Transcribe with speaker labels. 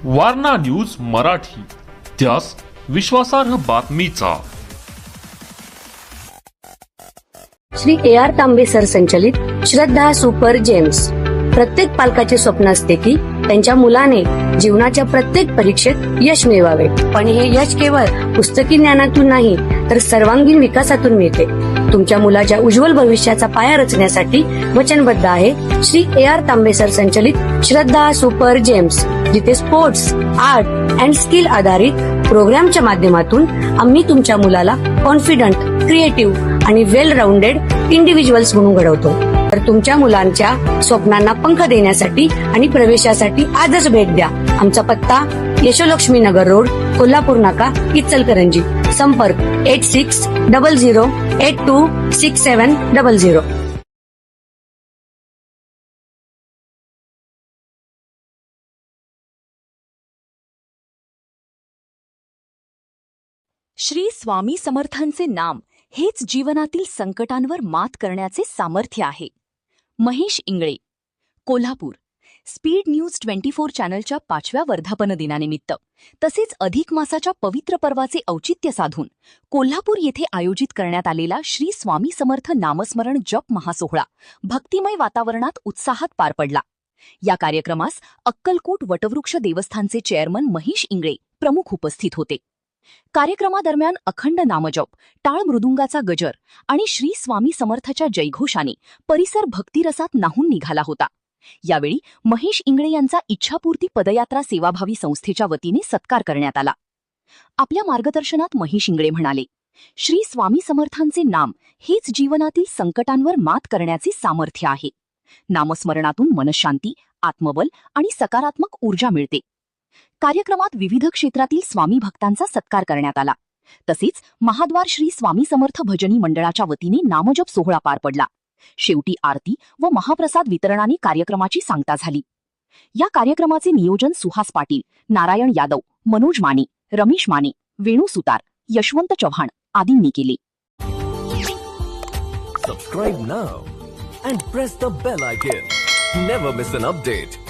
Speaker 1: Warna news Marathi, त्यास विश्वासार्ह बातमीचा।
Speaker 2: श्री AR तांबे सर संचलित श्रद्धा सुपर जेम्स। प्रत्येक पालकाचे स्वप्न असते की त्यांच्या मुलाने जीवनाच्या प्रत्येक परीक्षेत यश मिळवावे, पण हे यश केवळ पुस्तकी ज्ञानातून नाही तर सर्वांगीण विकासातून मिळते। तुमच्या मुलाच्या उज्ज्वल भविष्याचा पाया रचण्यासाठी वचनबद्ध आहे श्री AR तांबे सर संचलित श्रद्धा सुपर जेम्स, जिथे स्पोर्ट्स, आर्ट अँड स्किल आधारित प्रोग्रामच्या माध्यमातून आम्ही तुमच्या मुलाला कॉन्फिडंट, क्रिएटिव्ह आणि वेल राऊंडेड इंडिव्हिज्युअल्स म्हणून घडवतो। तर तुमच्या मुलांच्या स्वप्नांना पंख देण्यासाठी आणि प्रवेशासाठी आजच भेट द्या। आमचा पत्ता यशोलक्ष्मी नगर रोड, कोल्हापूर नाका, इचलकरंजी। संपर्क 8600826700।
Speaker 3: श्री स्वामी समर्थांचे नाम हेच जीवनातील संकटांवर मात करण्याचे सामर्थ्य आहे। महेश इंगळे, कोल्हापूर। स्पीड न्यूज 24 चॅनलच्या 5व्या वर्धापन दिनानिमित्त तसेच अधिक मासाच्या पवित्र पर्वाचे औचित्य साधून कोल्हापूर येथे आयोजित करण्यात आलेला श्री स्वामी समर्थ नामस्मरण जप महासोहळा भक्तिमय वातावरणात उत्साहात पार पडला। या कार्यक्रमास अक्कलकोट वटवृक्ष देवस्थानचे चेअरमन महेश इंगळे प्रमुख उपस्थित होते। कार्यक्रमादरम्यान अखंड नामजप, टाळ मृदुंगाचा गजर आणि श्री स्वामी समर्थाच्या जयघोषाने परिसर भक्तिरसात न्हाऊन निघाला होता। यावेळी महेश इंगळे यांचा इच्छापूर्ती पदयात्रा सेवाभावी संस्थेच्या वतीने सत्कार करण्यात आला। आपल्या मार्गदर्शनात महेश इंगळे म्हणाले, श्री स्वामी समर्थांचे नाम हेच जीवनातील संकटांवर मात करण्याचे सामर्थ्य आहे। नामस्मरणातून मनशांती, आत्मबल आणि सकारात्मक ऊर्जा मिळते। कार्यक्रमात विविध क्षेत्रातील स्वामी भक्तांचा सत्कार करण्यात आला। तसेच महाद्वार श्री स्वामी समर्थ भजनी मंडळाच्या वतीने नामजप सोहळा पार पडला। शेवटी आरती व महाप्रसाद वितरणाने कार्यक्रमाची सांगता झाली। या कार्यक्रमाचे नियोजन सुहास पाटील, नारायण यादव, मनोज माने, रमेश माने, वेणू सुतार, यशवंत चव्हाण आदींनी केले।
Speaker 4: Subscribe now and press the bell icon. Never miss an update.